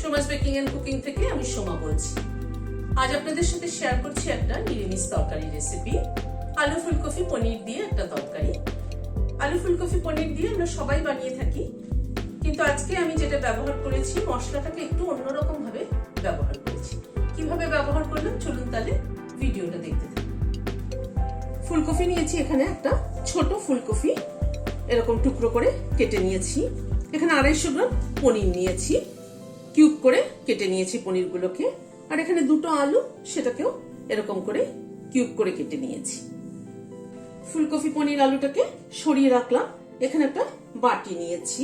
Soma's baking and cooking থেকে আমি সোমা বলছি। আজ আপনাদের সাথে শেয়ার করছি একটা নিরামিষ তরকারি রেসিপি, আলু ফুলকপি পনির দিয়ে একটা তরকারি। আলু ফুলকপি পনির দিয়ে আমরা সবাই বানিয়ে থাকি, কিন্তু আজকে আমি যেটা ব্যবহার করেছি মশলাটাকে একটু অন্যরকম ভাবে ব্যবহার করেছি। কিভাবে ব্যবহার করলাম চলুন তাহলে ভিডিওটা দেখতে থাকুন। ফুলকপি নিয়েছি, এখানে একটা ছোট ফুলকপি এরকম টুকরো করে কেটে নিয়েছি। এখানে 250 গ্রাম পনির নিয়েছি, কিউব করে কেটে নিয়েছি পনিরগুলোকে। আর এখানে 2টো আলু, সেটাকেও এরকম করে কিউব করে কেটে নিয়েছি। ফুলকপি পনির আলুটাকে সরিয়ে রাখলাম। এখানে একটা বাটি নিয়েছি,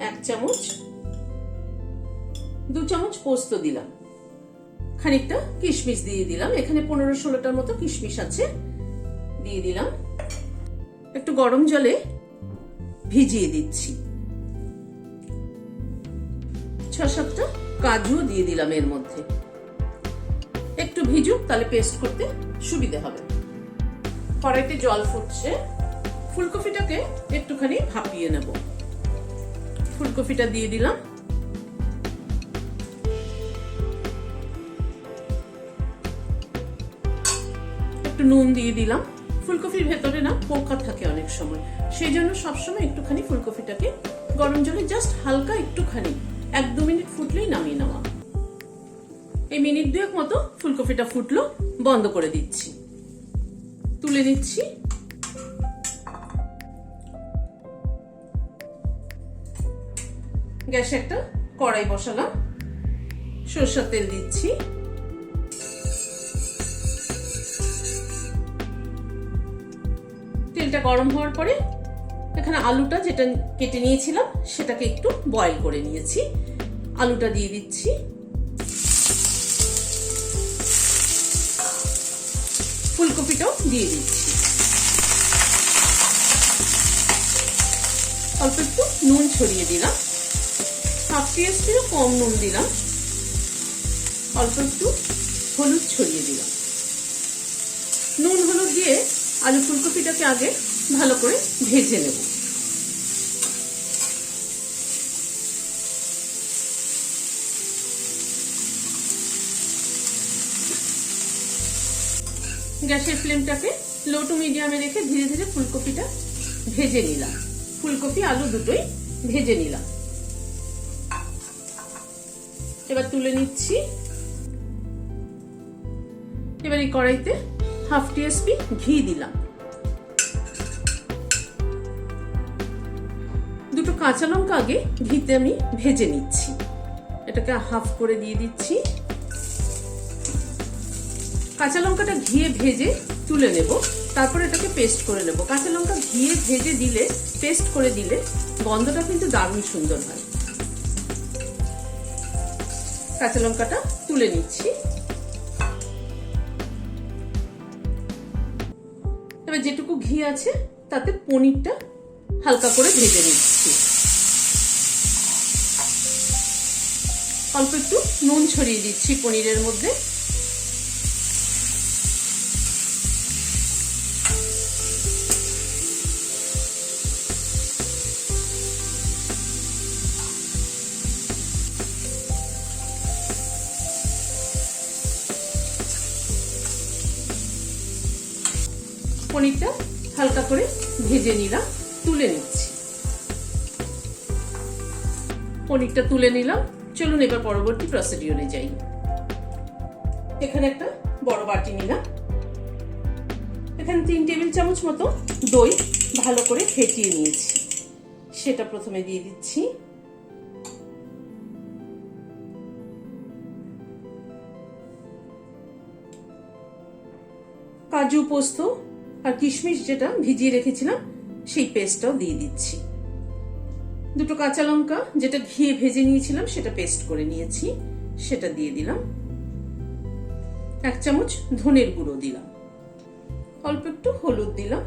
1 চামচ 2 চামচ পোস্ত দিলাম, খানিকটা কিশমিশ দিয়ে দিলাম। এখানে 15-16টার মতো কিশমিশ আছে, দিয়ে দিলাম। একটু গরম জলে ভিজিয়ে দিচ্ছি। 6-7টা কাজু দিয়ে দিলাম এর মধ্যে। একটু ভিজুক, তাহলে পেস্ট করতে সুবিধা হবে। কড়াইতে জল ফুটছে, ফুলকপিটাকে একটুখানি ভাপিয়ে নেব। ফুলকপিটা দিয়ে দিলাম। একটু নুন দিয়ে দিলাম। ফুলকপির ভেতরে না পোকা থাকে অনেক সময়, সেই জন্য সবসময় একটুখানি ফুলকপিটাকে গরম জলে জাস্ট হালকা একটুখানি 1-2 মিনিট ফুটলেই নামিয়ে নেওয়া। এই মিনিট 2 মতো ফুলকপিটা ফুটলো, বন্ধ করে দিচ্ছি, তুলে নিচ্ছি। গ্যাসে একটা কড়াই বসালাম, সরষের তেল দিচ্ছি। তেলটা গরম হওয়ার পরে এখানে আলুটা যেটা কেটে নিয়েছিলাম সেটাকে একটু বয়েল করে নিয়েছি, আলুটা দিয়ে দিচ্ছি। ফুলকপিটাও দিয়ে দিচ্ছি। অল্প একটু নুন ছড়িয়ে দিলাম, হাফ টিস্পুনও কম নুন দিলাম। অল্প একটু হলুদ ছড়িয়ে দিলাম। নুন হলুদ দিয়ে আলু ফুলকপিটাকে আগে ভালো করে ভেজে নেব। গ্যাসের ফ্লেমটাকে লো টু মিডিয়ামে রেখে ধীরে ধীরে ফুলকপিটা ভেজে নিলাম। ফুলকপি আলু দুটোই ভেজে নিলাম। এবার তুলে নিচ্ছি। এবার এই কড়াইতে হাফ টিস্পুন ঘি দিলাম। 2টো কাঁচা লঙ্কা আগে ঘিতে আমি ভেজে নিচ্ছি। এটাকে হাফ করে দিয়ে দিচ্ছি। কাঁচা লঙ্কাটা ঘিয়ে ভেজে তুলে নেব, তারপর এটাকে পেস্ট করে নেব। কাঁচা লঙ্কা ঘিয়ে ভেজে দিলে, পেস্ট করে দিলে গন্ধটা কিন্তু দারুণ সুন্দর হয়। কাঁচা লঙ্কাটা তুলে নিচ্ছি। এবার যেটুকু ঘি আছে তাতে পনিরটা হালকা করে ভেজে নিচ্ছি। অল্প একটু নুন ছড়িয়ে দিচ্ছি পনিরের মধ্যে। পনিরটা হালকা করে ভেজে নিলাম, তুলে নিচ্ছি। পনিরটা তুলে নিলাম। চলুন এবার পরবর্তী প্রসিডিওরে যাই। এখানে একটা বড় বাটি নিলাম। এখানে 3 টেবিল চামচ মতো দই ভালো করে ফেটিয়ে নিয়েছি, সেটা প্রথমে দিয়ে দিচ্ছি। কাজু, পোস্ত আর কিশমিশ যেটা ভিজিয়ে রেখেছিলাম সেই পেস্টটাও দিয়ে দিচ্ছি। 2টো কাঁচা লঙ্কা যেটা ঘিয়ে ভেজে নিয়েছিলাম সেটা পেস্ট করে নিয়েছি, সেটা দিয়ে দিলাম। 1 চামচ ধনের গুঁড়ো দিলাম। অল্প একটু হলুদ দিলাম,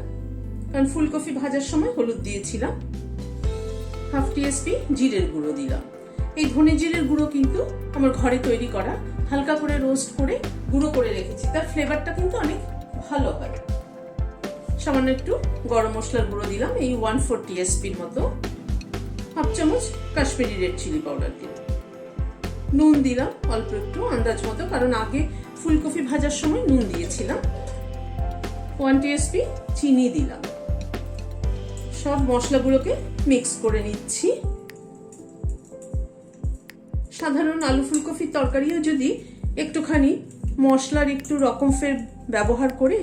কারণ ফুলকপি ভাজার সময় হলুদ দিয়েছিলাম। হাফ টিস্পুন জিরের গুঁড়ো দিলাম। এই ধনে জিরের গুঁড়ো কিন্তু আমার ঘরে তৈরি করা, হালকা করে রোস্ট করে গুঁড়ো করে রেখেছি, তার ফ্লেভারটা কিন্তু অনেক ভালো হয়। সামান্য একটু গরম মশলার গুঁড়ো দিলাম, এই 1/4 টিস্পুন মতো। হাফ চামচ কাশ্মীরি রেড চিলি পাউডার দিলাম, নুন দিলাম অল্প একটু আন্দাজ মতো, কারণ আগে ফুলকপি ভাজার সময় নুন দিয়েছিলাম। 1 টিস্পুন চিনি দিলাম। সব মশলাগুলোকে মিক্স করে নিচ্ছি। সাধারণ আলু ফুলকপির তরকারিও যদি একটুখানি মশলার একটু রকম ফের ব্যবহার করে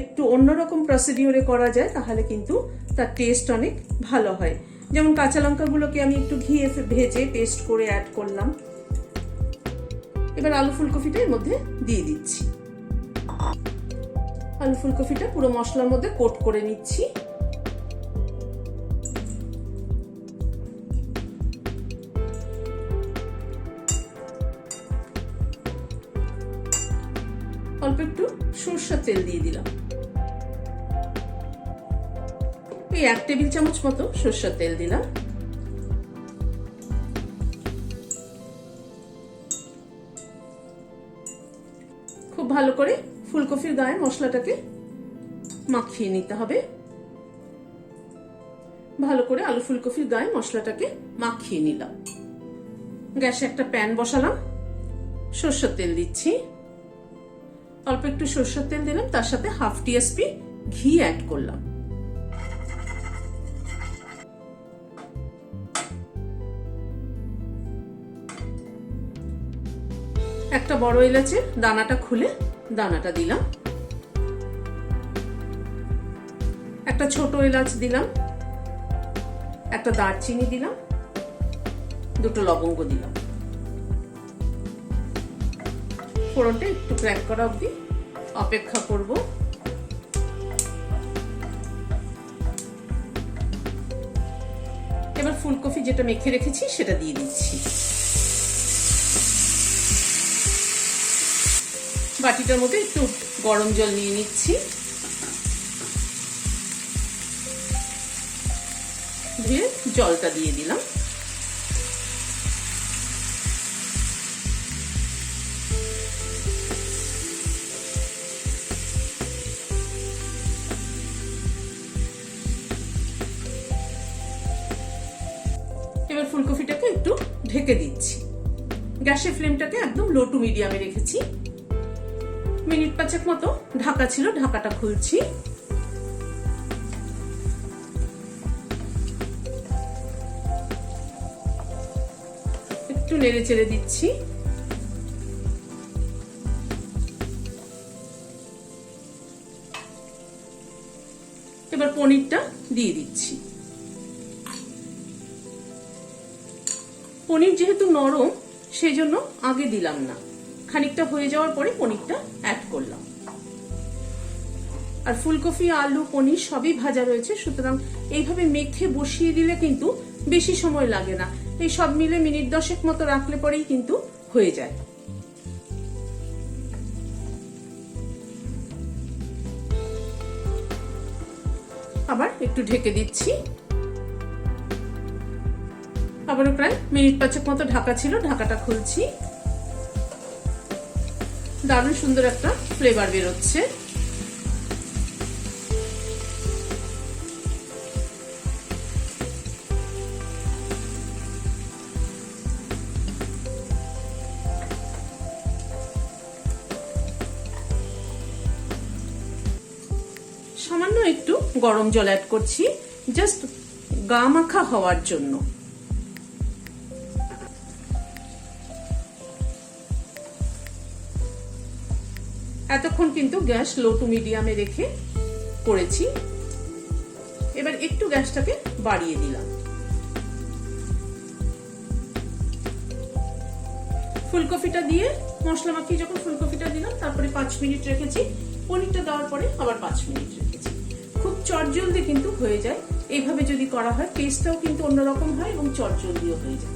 একটু অন্যরকম প্রসিডিওরে করা যায়, তাহলে কিন্তু তার টেস্ট অনেক ভালো হয়। যেমন কাঁচা লঙ্কাগুলোকে আমি একটু ঘিয়ে ভেজে পেস্ট করে অ্যাড করলাম। এবার আলু ফুলকপিটা এর মধ্যে দিয়ে দিচ্ছি। আলু ফুলকপিটা পুরো মশলার মধ্যে কোট করে নিচ্ছি। অল্প একটু সরষের তেল দিয়ে দিলাম, এই 1 টেবিল চামচ মতো সরষের তেল দিলাম। খুব ভালো করে ফুলকপির গায়ে মশলাটাকে মাখিয়ে নিতে হবে। ভালো করে আলু ফুলকপির গায়ে মশলাটাকে মাখিয়ে নিলাম। গ্যাসে একটা প্যান বসালাম, সরষের তেল দিচ্ছি। অল্প একটু সরষের তেল দিলাম, তার সাথে হাফ টিস্পুন ঘি অ্যাড করলাম। একটা বড় এলাচের দানাটা খুলে দানাটা দিলাম, একটা ছোট এলাচ দিলাম, একটা দারচিনি দিলাম, 2টো লবঙ্গ দিলাম। ফোড়নটা একটু ক্র্যাক করা অবধি অপেক্ষা করব। এবার ফুলকপি যেটা মেখে রেখেছি সেটা দিয়ে দিচ্ছি। বাটিটার মধ্যে একটু গরম জল নিয়ে নিচ্ছি, ধুয়ে জলটা দিয়ে দিলাম। এবার ফুলকপিটাকে একটু ঢেকে দিচ্ছি। গ্যাসের ফ্লেমটাকে একদম লো টু মিডিয়ামে রেখেছি। মিনিট 5 মতো ঢাকা ছিল, ঢাকাটা খুলছি। একটু নেড়ে চেড়ে দিচ্ছি। এবার পনিরটা দিয়ে দিচ্ছি। পনির যেহেতু নরম সেই জন্য আগে দিলাম না, খানিকটা হয়ে যাওয়ার পরে পনিরটা অ্যাড করলাম। আর ফুলকপি আলু পনির সবই ভাজা রয়েছে, সুতরাং এইভাবে মেখে বসিয়ে দিলে কিন্তু বেশি সময় লাগে না। এই সব মিলে মিনিট 10 মতো রাখলে পরেই কিন্তু হয়ে যায়। আবার একটু ঢেকে দিচ্ছি। আবারও প্রায় মিনিট 5 মতো ঢাকা ছিল, ঢাকাটা খুলছি। দারুণ সুন্দর একটা ফ্লেভার বেরোচ্ছে। সামান্য একটু গরম জল অ্যাড করছি, জাস্ট গা মাখা হওয়ার জন্য। এতক্ষণ কিন্তু গ্যাস লো টু মিডিয়ামে রেখে করেছি। এবার একটু গ্যাসটাকে বাড়িয়ে দিলাম। ফুলকপিটা দিয়ে মশলা মাখিয়ে যখন ফুলকপিটা দিলাম, তারপরে 5 মিনিট রেখেছি। পনিরটা দেওয়ার পরে আবার 5 মিনিট রেখেছি। খুব চটজলদি কিন্তু হয়ে যায়। এইভাবে যদি করা হয় টেস্টটাও কিন্তু অন্যরকম হয় এবং চটজলদিও হয়ে যায়।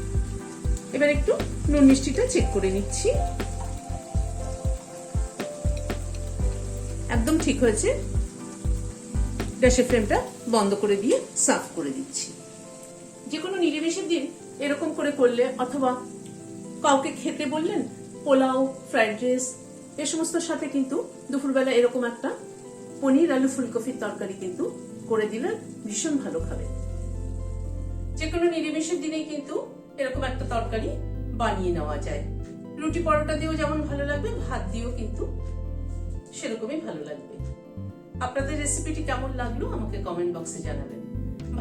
এবার একটু নুন মিষ্টিটা চেক করে নিচ্ছি। একদম ঠিক হয়েছে। গ্যাসের ফ্লেমটা বন্ধ করে দিয়ে সার্ভ করে দিচ্ছি। যে কোনো নিরামিষের দিন এরকম করে করলে, অথবা কাউকে খেতে বললেন, পোলাও, ফ্রাইড রাইস এ সমস্তর সাথে কিন্তু দুপুরবেলা এরকম একটা পনির আলু ফুলকপির তরকারি কিন্তু করে দিলে ভীষণ ভালো খাবে। যে কোনো নিরামিষের দিনেই কিন্তু এরকম একটা তরকারি বানিয়ে নেওয়া যায়। রুটি পরোটা দিয়েও যেমন ভালো লাগবে, ভাত দিয়েও কিন্তু সেরকমই ভালো লাগবে। আপনাদের রেসিপিটি কেমন লাগলো আমাকে কমেন্ট বক্সে জানাবেন।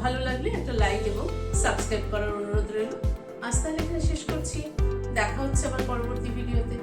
ভালো লাগলে একটা লাইক এবং সাবস্ক্রাইব করার অনুরোধ রইল। আজ তাহলে এখানে শেষ করছি। দেখা হচ্ছে আবার পরবর্তী ভিডিওতে।